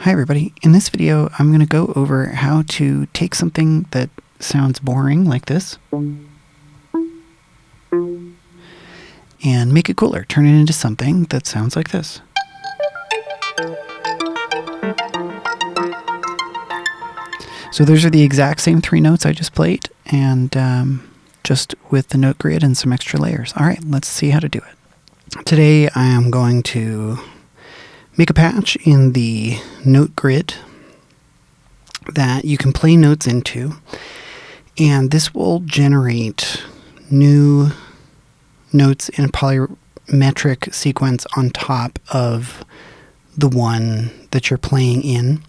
Hi everybody, in this video I'm going to go over how to take something that sounds boring like this and make it cooler, turn it into something that sounds like this. So those are the exact same three notes I just played, and just with the note grid and some extra layers. Alright, let's see how to do it. Today I am going to make a patch in the note grid that you can play notes into, and this will generate new notes in a polymetric sequence on top of the one that you're playing in,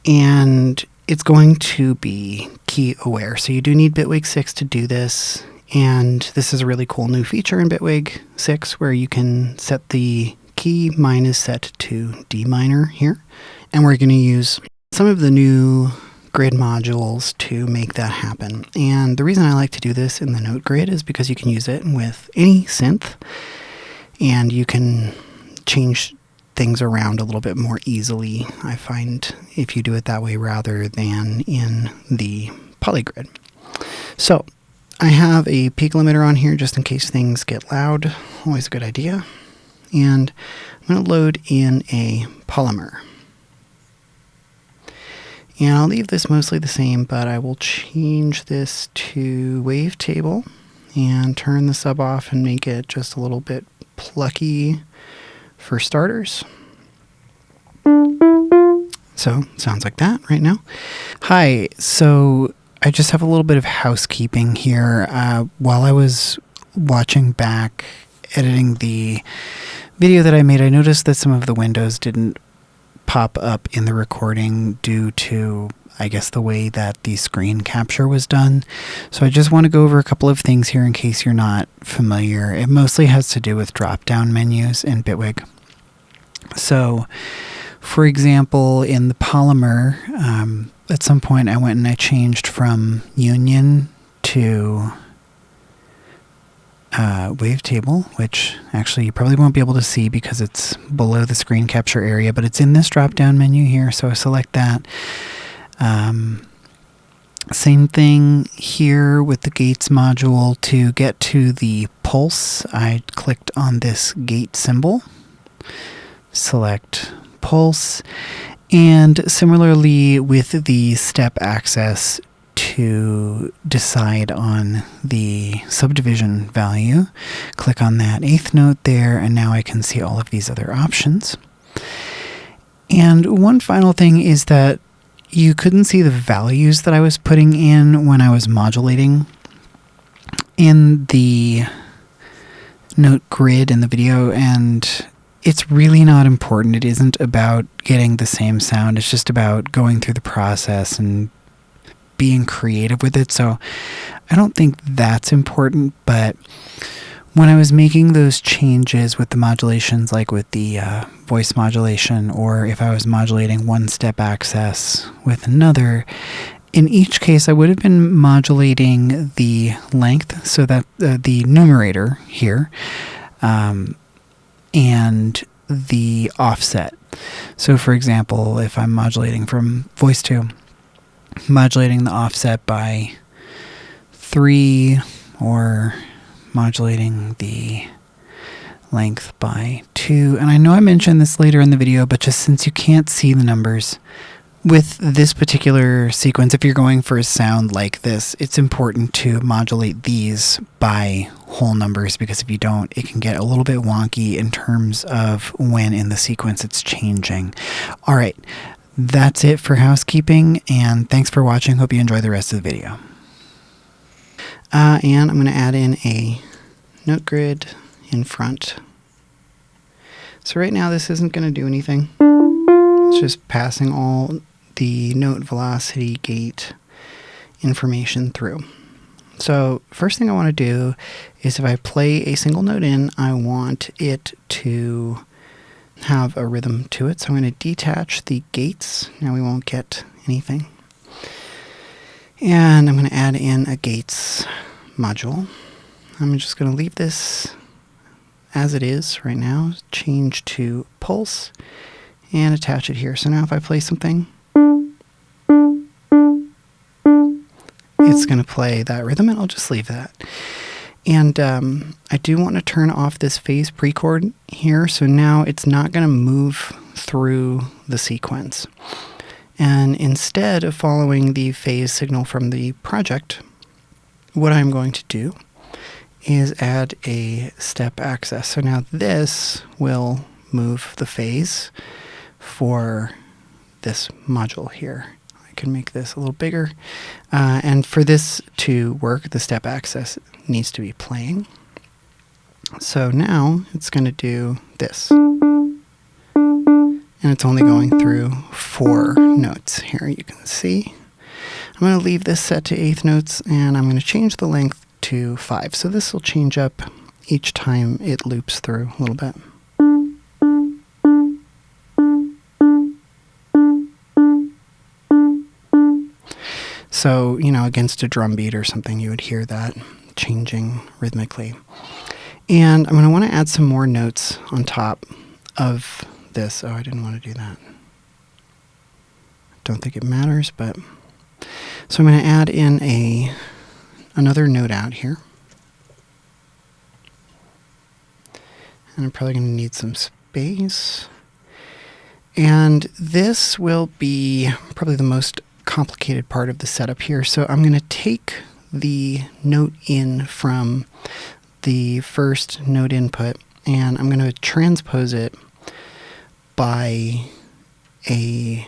and it's going to be key aware. So you do need Bitwig 6 to do this, and this is a really cool new feature in Bitwig 6 where you can set the key mine is set to D minor here, and we're going to use some of the new grid modules to make that happen. And the reason I like to do this in the note grid is because you can use it with any synth, and you can change things around a little bit more easily, I find, if you do it that way rather than in the polygrid. So I have a peak limiter on here just in case things get loud, always a good idea. And I'm going to load in a Polymer. And I'll leave this mostly the same, but I will change this to wavetable and turn the sub off and make it just a little bit plucky for starters. So, sounds like that right now. Hi, so I just have a little bit of housekeeping here. While I was watching back, editing the video that I made, I noticed that some of the windows didn't pop up in the recording due to, I guess, the way that the screen capture was done. So I just want to go over a couple of things here in case you're not familiar. It mostly has to do with drop-down menus in Bitwig. So, for example, in the Polymer, at some point I went and I changed from Union to wavetable, which actually you probably won't be able to see because it's below the screen capture area, but it's in this drop-down menu here, so I select that. Same thing here with the gates module. To get to the pulse, I clicked on this gate symbol, select pulse, and similarly with the step access, to decide on the subdivision value, click on that 8th note there, and now I can see all of these other options. And one final thing is that you couldn't see the values that I was putting in when I was modulating in the note grid in the video, and it's really not important. It isn't about getting the same sound. It's just about going through the process and being creative with it. So I don't think that's important, but when I was making those changes with the modulations, like with the voice modulation, or if I was modulating one step access with another, in each case I would have been modulating the length, so that the numerator here, and the offset. So for example, if I'm modulating from voice 2, modulating the offset by 3, or modulating the length by 2. And I know I mentioned this later in the video, but just since you can't see the numbers with this particular sequence, if you're going for a sound like this, it's important to modulate these by whole numbers, because if you don't, it can get a little bit wonky in terms of when in the sequence it's changing. All right. That's it for housekeeping, and thanks for watching. Hope you enjoy the rest of the video. And I'm going to add in a note grid in front. So right now this isn't going to do anything. It's just passing all the note velocity gate information through. So first thing I want to do is, if I play a single note in, I want it to have a rhythm to it. So I'm going to detach the gates. Now we won't get anything. And I'm going to add in a gates module. I'm just going to leave this as it is right now, change to pulse, and attach it here. So now if I play something, it's going to play that rhythm, and I'll just leave that. And I do want to turn off this phase pre-chord here, so now it's not going to move through the sequence. And instead of following the phase signal from the project, what I'm going to do is add a step access. So now this will move the phase for this module here. I can make this a little bigger. And for this to work, the step access needs to be playing. So now it's going to do this. And it's only going through 4 notes here, you can see. I'm going to leave this set to 8th notes, and I'm going to change the length to 5. So this will change up each time it loops through a little bit. So, you know, against a drum beat or something, you would hear that changing rhythmically. And I'm going to want to add some more notes on top of this. Oh, I didn't want to do that. Don't think it matters, but... So I'm going to add in another note out here. And I'm probably going to need some space. And this will be probably the most complicated part of the setup here. So I'm going to take the note in from the first note input, and I'm going to transpose it by an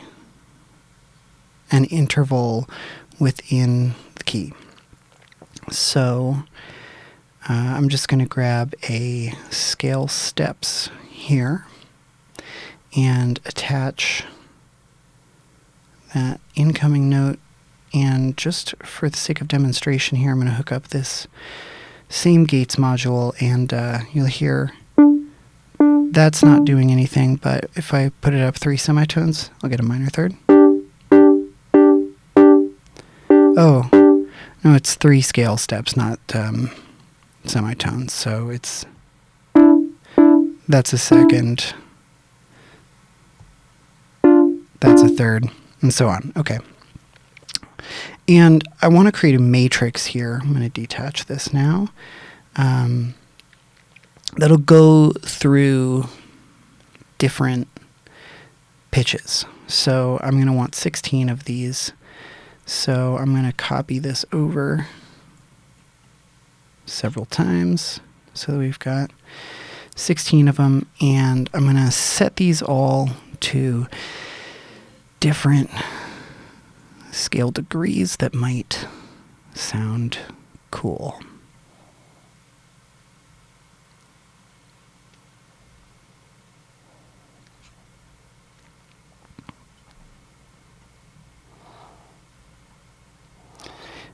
interval within the key. So I'm just going to grab a scale steps here and attach that incoming note, and just for the sake of demonstration here, I'm going to hook up this same gates module, and you'll hear that's not doing anything, but if I put it up 3 semitones, I'll get a minor third. Oh, no, it's 3 scale steps, not semitones, so that's a second, that's a third, and so on. Okay. And I want to create a matrix here. I'm going to detach this now. That'll go through different pitches. So I'm going to want 16 of these. So I'm going to copy this over several times so that we've got 16 of them. And I'm going to set these all to different scale degrees that might sound cool.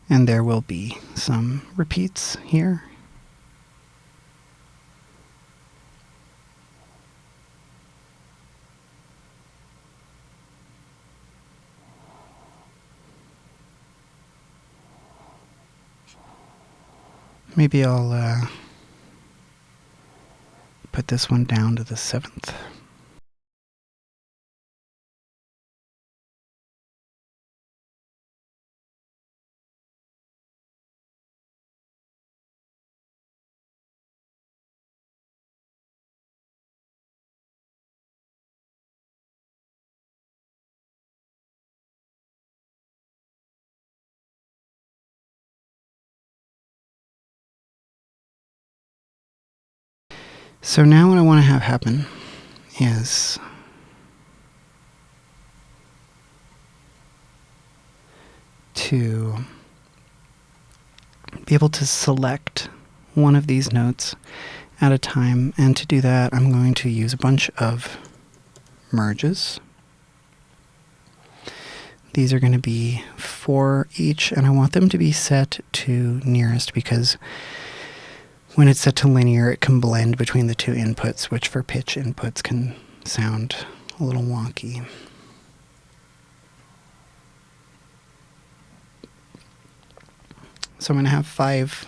And there will be some repeats here. Maybe I'll put this one down to the 7th. So now what I want to have happen is to be able to select one of these notes at a time, and to do that I'm going to use a bunch of merges. These are going to be 4 each, and I want them to be set to nearest, because when it's set to linear, it can blend between the 2 inputs, which for pitch inputs can sound a little wonky. So I'm going to have 5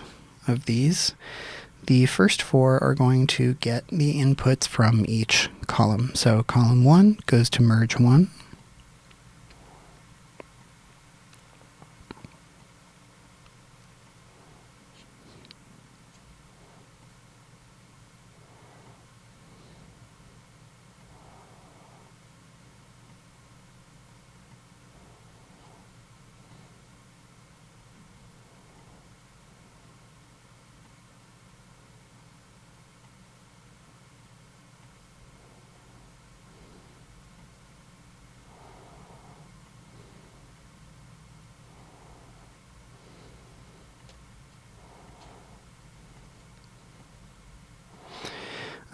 of these. the first four are going to get the inputs from each column. So column 1 goes to merge 1.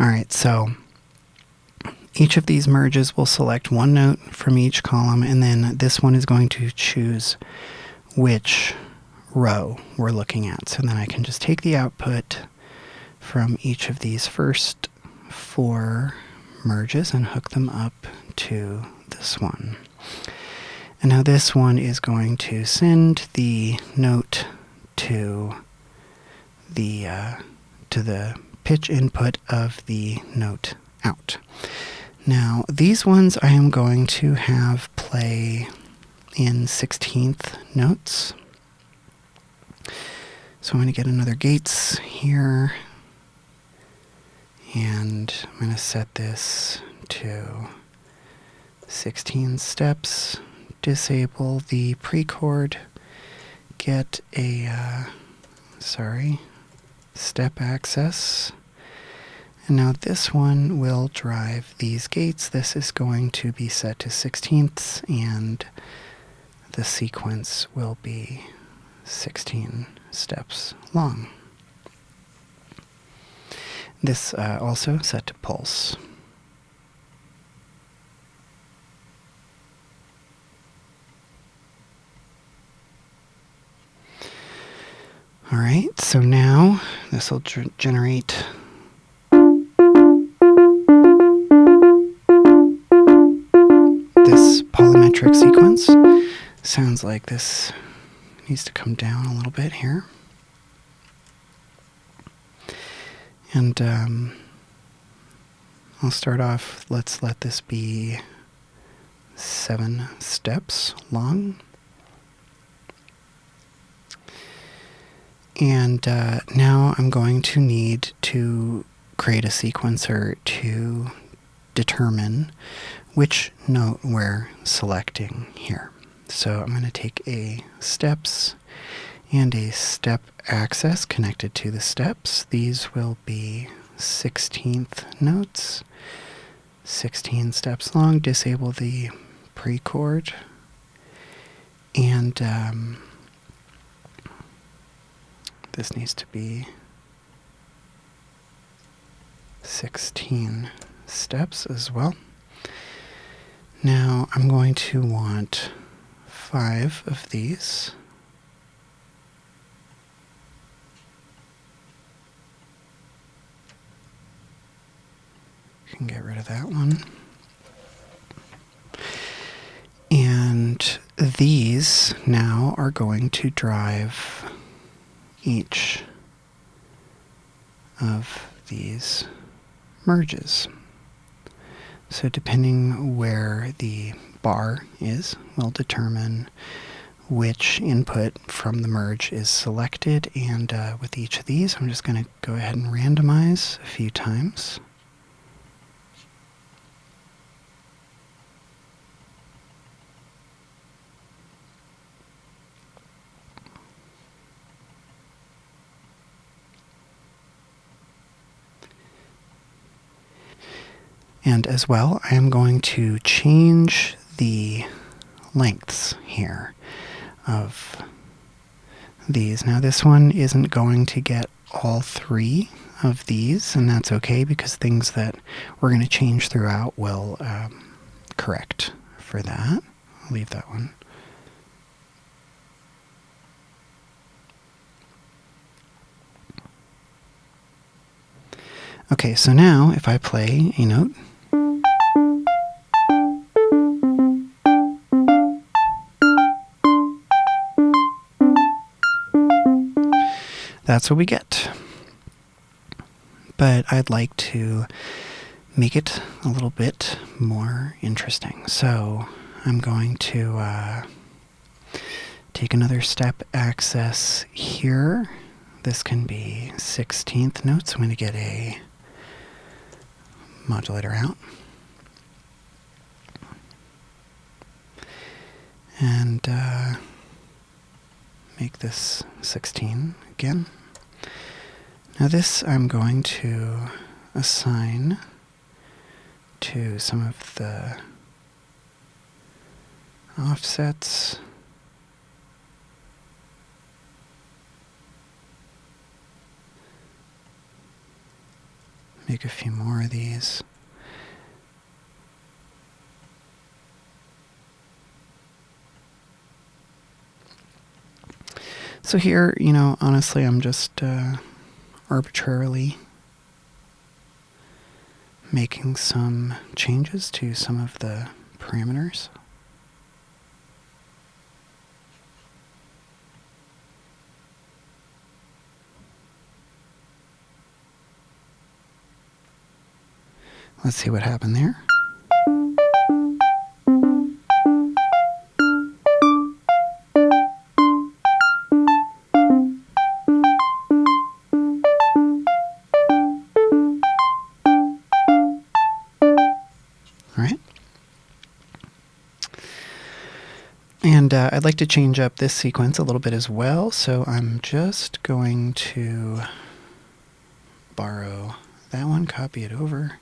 All right, so each of these merges will select one note from each column, and then this one is going to choose which row we're looking at. So then I can just take the output from each of these first 4 merges and hook them up to this one. And now this one is going to send the note to the pitch input of the note out. Now these ones I am going to have play in 16th notes. So I'm going to get another gates here, and I'm going to set this to 16 steps, disable the pre-chord, get a step access, and now this one will drive these gates. This is going to be set to 16ths, and the sequence will be 16 steps long. This also set to pulse. All right, so now this will generate this polymetric sequence. Sounds like this needs to come down a little bit here. And I'll start off, let's let this be 7 steps long. And now I'm going to need to create a sequencer to determine which note we're selecting here. So I'm going to take a steps and a step access connected to the steps. These will be 16th notes, 16 steps long. Disable the pre-chord, and this needs to be 16 steps as well. Now I'm going to want 5 of these. You can get rid of that one. And these now are going to drive each of these merges. So depending where the bar is will determine which input from the merge is selected, and with each of these I'm just going to go ahead and randomize a few times. And as well, I am going to change the lengths here of these. Now this one isn't going to get all 3 of these, and that's okay because things that we're going to change throughout will correct for that. I'll leave that one. Okay, so now if I play a note, that's what we get. but I'd like to make it a little bit more interesting. So I'm going to take another step access here. This can be 16th notes. I'm going to get a modulator out. And make this 16 again. Now this I'm going to assign to some of the offsets. Make a few more of these. So here, you know, honestly, I'm just arbitrarily making some changes to some of the parameters. Let's see what happened there. And I'd like to change up this sequence a little bit as well, so I'm just going to borrow that one, copy it over,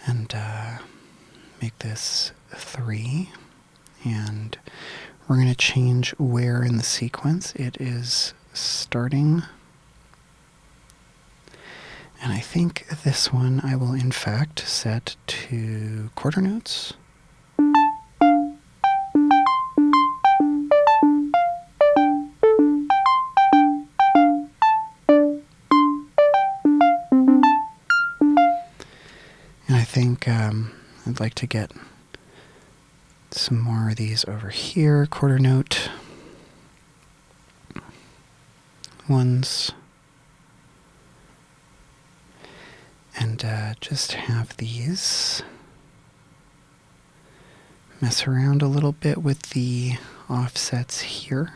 and make this 3. And we're going to change where in the sequence it is starting. And I think this one I will in fact set to quarter notes. And I think I'd like to get some more of these over here, quarter note ones. And just have these mess around a little bit with the offsets here.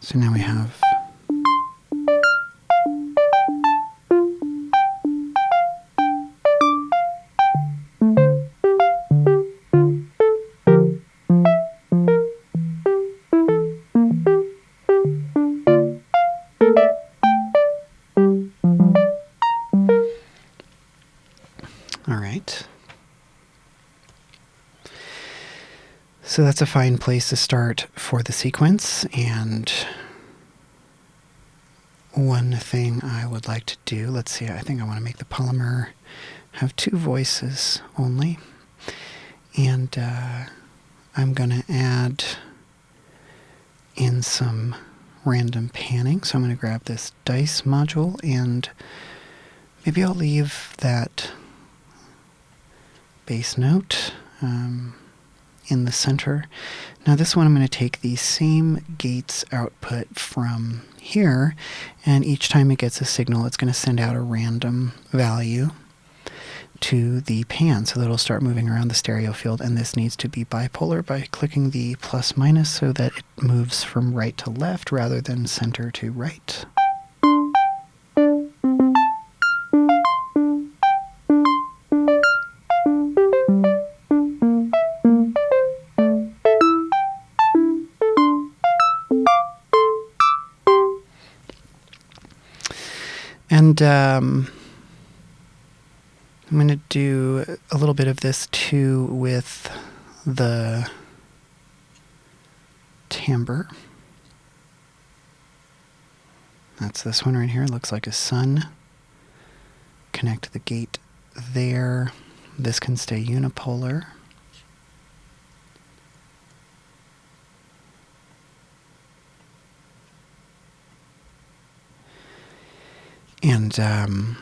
So now we have so that's a fine place to start for the sequence. And one thing I would like to do, let's see, I think I want to make the Polymer have 2 voices only. And I'm going to add in some random panning. So I'm going to grab this dice module, and maybe I'll leave that bass note in the center. Now this one I'm going to take the same gates output from here, and each time it gets a signal it's going to send out a random value to the pan so that it'll start moving around the stereo field. And this needs to be bipolar by clicking the plus minus so that it moves from right to left rather than center to right. And I'm going to do a little bit of this too with the timbre. That's this one right here. It looks like a sun. Connect the gate there. This can stay unipolar. And I'm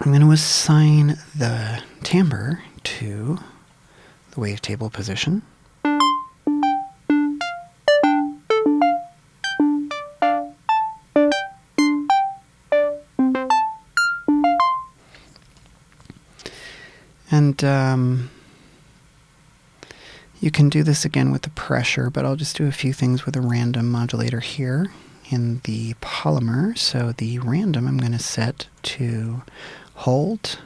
going to assign the timbre to the wavetable position. And you can do this again with the pressure, but I'll just do a few things with a random modulator here in the Polymer. So the random I'm going to set to hold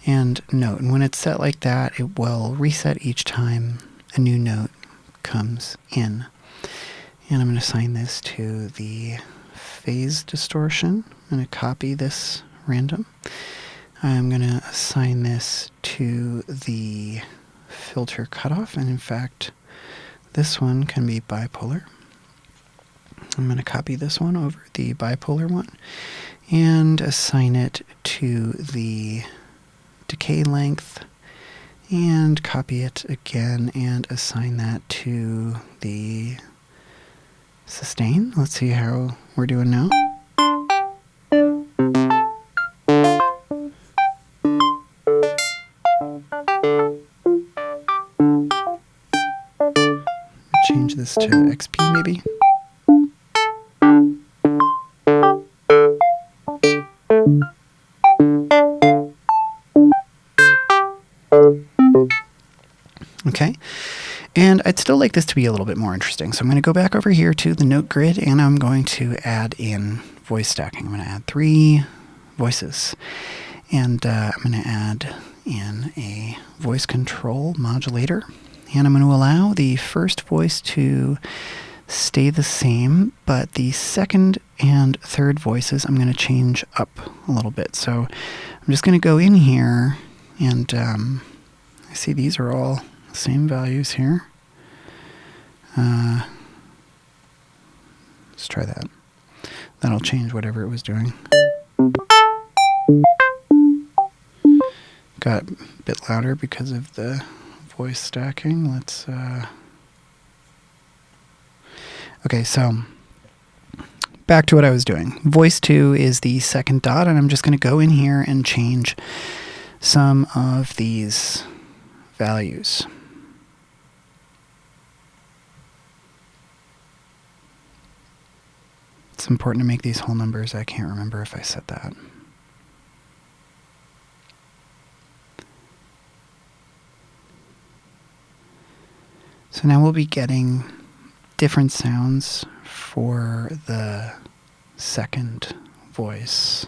and note. And when it's set like that, it will reset each time a new note comes in. And I'm going to assign this to the phase distortion. I'm going to copy this random. I'm going to assign this to the filter cutoff, and in fact, this one can be bipolar. I'm going to copy this one over the bipolar one and assign it to the decay length, and copy it again and assign that to the sustain. Let's see how we're doing now. Change this to XP maybe. Okay, and I'd still like this to be a little bit more interesting, so I'm going to go back over here to the note grid, and I'm going to add in voice stacking. I'm going to add 3 voices, and I'm going to add in a voice control modulator, and I'm going to allow the first voice to stay the same, but the second and third voices I'm going to change up a little bit. So I'm just going to go in here, and I see these are all the same values here. Let's try that. That'll change whatever it was doing. Got a bit louder because of the voice stacking. Let's okay, so back to what I was doing. Voice 2 is the second dot, and I'm just going to go in here and change some of these values. It's important to make these whole numbers. I can't remember if I set that. So now we'll be getting different sounds for the second voice.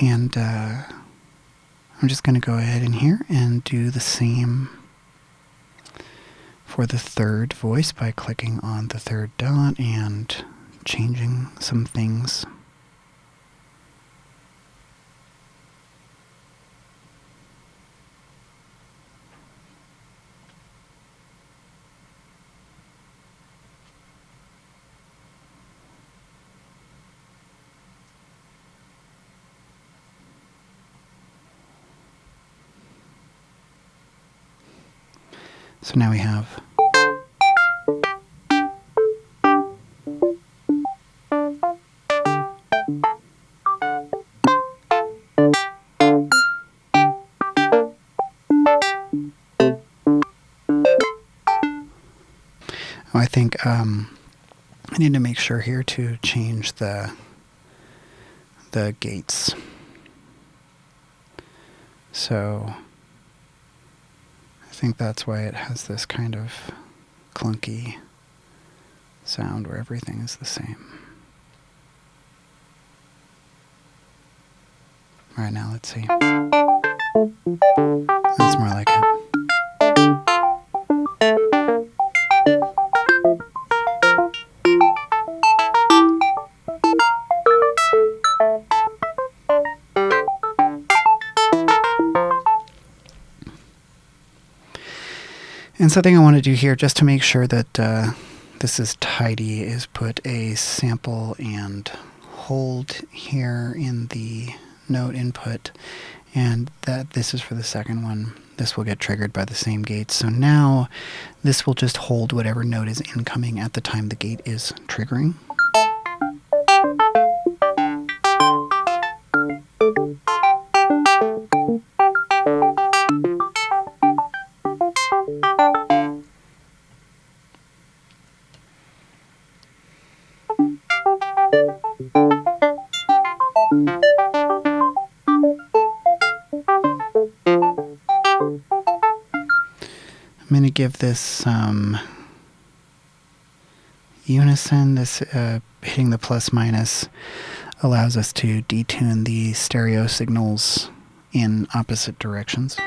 And I'm just going to go ahead in here and do the same for the third voice by clicking on the third dot and changing some things. So now we have I think I need to make sure here to change the gates. So I think that's why it has this kind of clunky sound where everything is the same. All right, now let's see. That's more like it. And something I want to do here, just to make sure that this is tidy, is put a sample and hold here in the note input, And that this is for the second one. This will get triggered by the same gate. So now this will just hold whatever note is incoming at the time the gate is triggering. I'm going to give this some unison. This hitting the plus minus allows us to detune the stereo signals in opposite directions.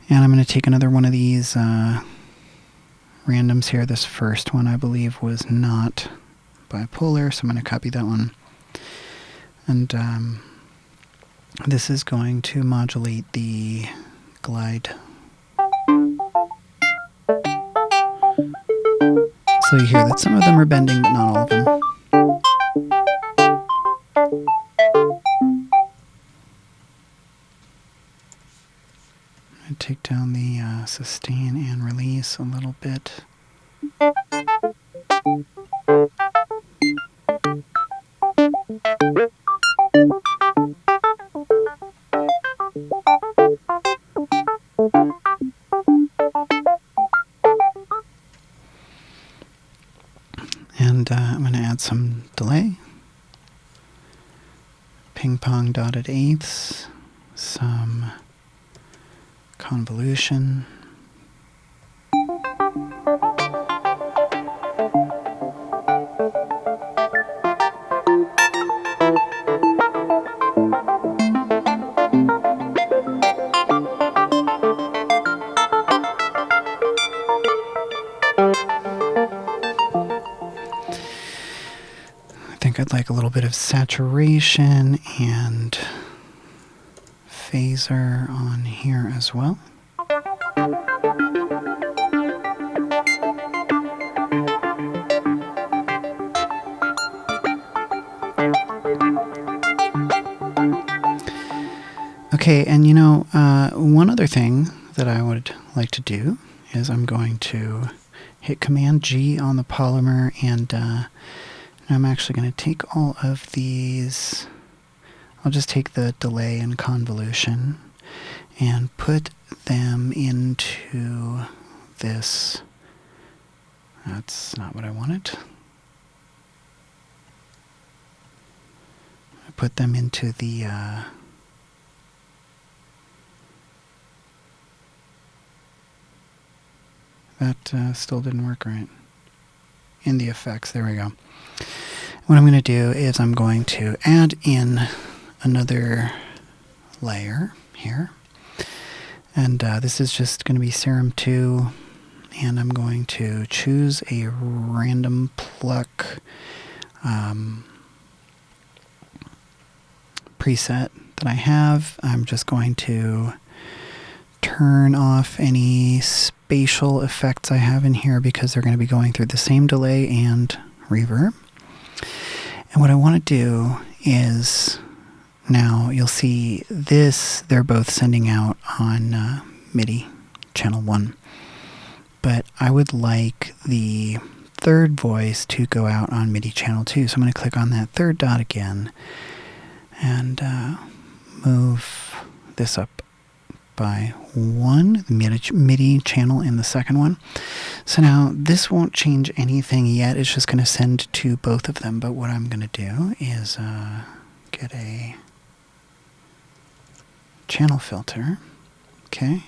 And I'm going to take another one of these randoms here. This first one, I believe, was not bipolar, so I'm going to copy that one. And this is going to modulate the glide. So you hear that some of them are bending, but not all of them. I take down the sustain and release a little bit. And I'm going to add some delay. Ping pong dotted eighths. Some convolution. I think I'd like a little bit of saturation and phaser on here as well. Okay, and you know, one other thing that I would like to do is I'm going to hit Command G on the Polymer, and I'm actually going to take all of these. I'll just take the delay and convolution and put them into this. That's not what I wanted. I put them into the that still didn't work right. In the effects, there we go. What I'm going to do is I'm going to add in another layer here. And this is just going to be Serum 2. And I'm going to choose a random pluck preset that I have. I'm just going to turn off any spatial effects I have in here because they're going to be going through the same delay and reverb. And what I want to do is, now you'll see this, they're both sending out on MIDI channel 1. But I would like the third voice to go out on MIDI channel 2. So I'm going to click on that third dot again and move this up by 1, the MIDI channel in the second one. So now this won't change anything yet. It's just going to send to both of them. But what I'm going to do is get a channel filter. Okay.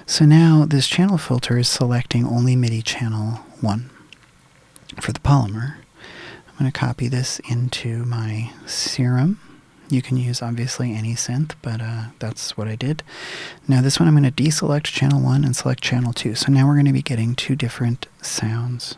So now this channel filter is selecting only MIDI channel 1 for the Polymer. I'm going to copy this into my Serum. You can use obviously any synth, but that's what I did. Now this one I'm going to deselect channel 1 and select channel 2. So now we're going to be getting two different sounds.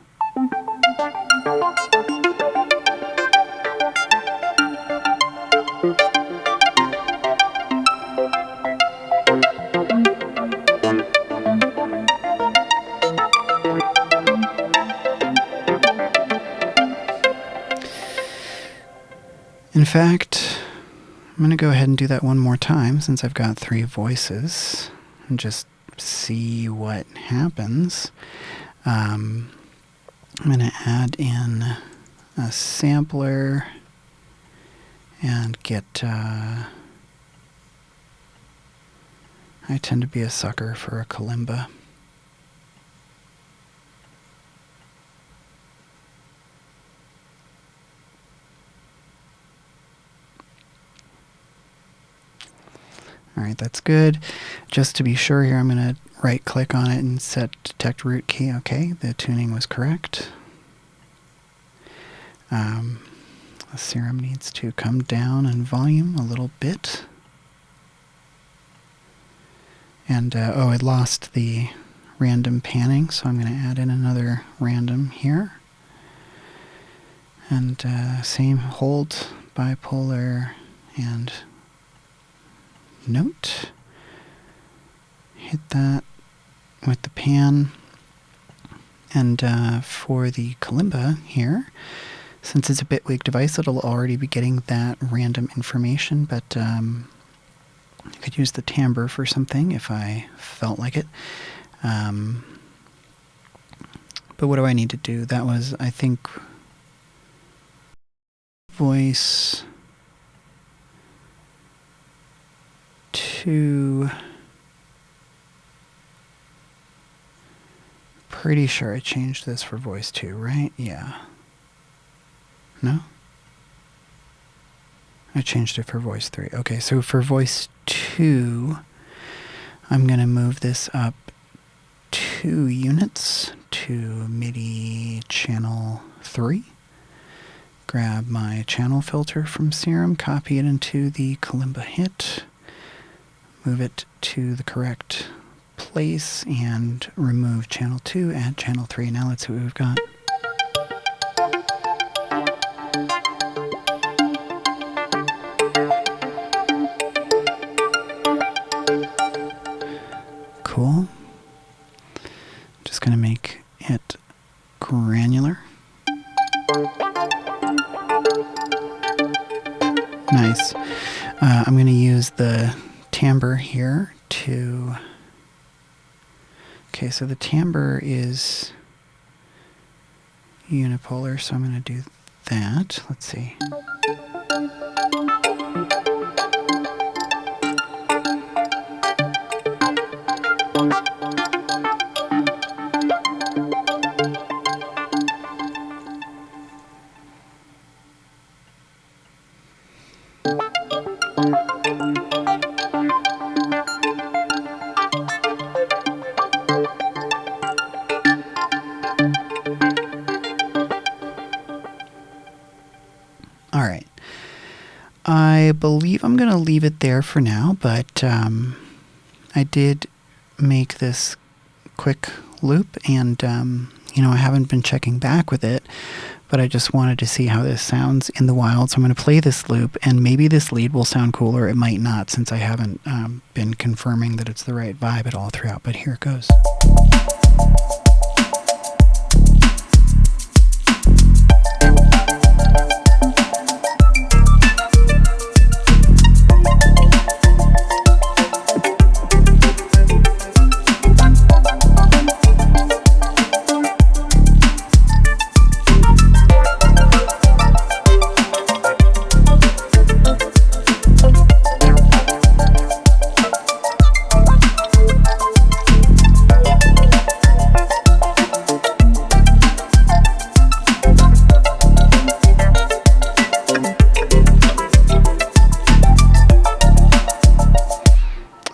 In fact, I'm going to go ahead and do that one more time since I've got 3 voices and just see what happens. I'm going to add in a sampler and get... I tend to be a sucker for a kalimba. Alright, that's good. Just to be sure here, I'm going to right-click on it and set Detect Root Key. Okay, the tuning was correct. The serum needs to come down in volume a little bit. And, oh, it lost the random panning, so I'm going to add in another random here. And same hold, bipolar, and note. Hit that with the pan. And for the kalimba here, since it's a Bitwig device, it'll already be getting that random information, but I could use the timbre for something if I felt like it. But what do I need to do? That was, I think, voice 2. Pretty sure I changed this for voice 2, right? Yeah. No? I changed it for voice 3. Okay, so for voice 2, I'm going to move this up 2 units to MIDI channel 3. Grab my channel filter from Serum, copy it into the kalimba hit, move it to the correct place, and remove channel 2, add channel 3. Now let's see what we've got. Cool. Just going to make it granular. Nice. I'm going to use the timbre here to... Okay, so the timbre is unipolar, so I'm going to do that. Let's see. All right. I believe I'm going to leave it there for now, but I did make this quick loop, and you know, I haven't been checking back with it, but I just wanted to see how this sounds in the wild. So I'm going to play this loop, and maybe this lead will sound cool, or it might not, since I haven't been confirming that it's the right vibe at all throughout, but here it goes.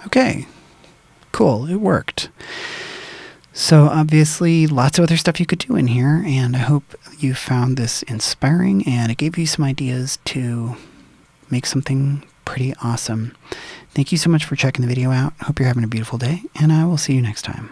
Okay, cool, it worked. So obviously lots of other stuff you could do in here, and I hope you found this inspiring and it gave you some ideas to make something pretty awesome. Thank you so much for checking the video out. Hope you're having a beautiful day, and I will see you next time.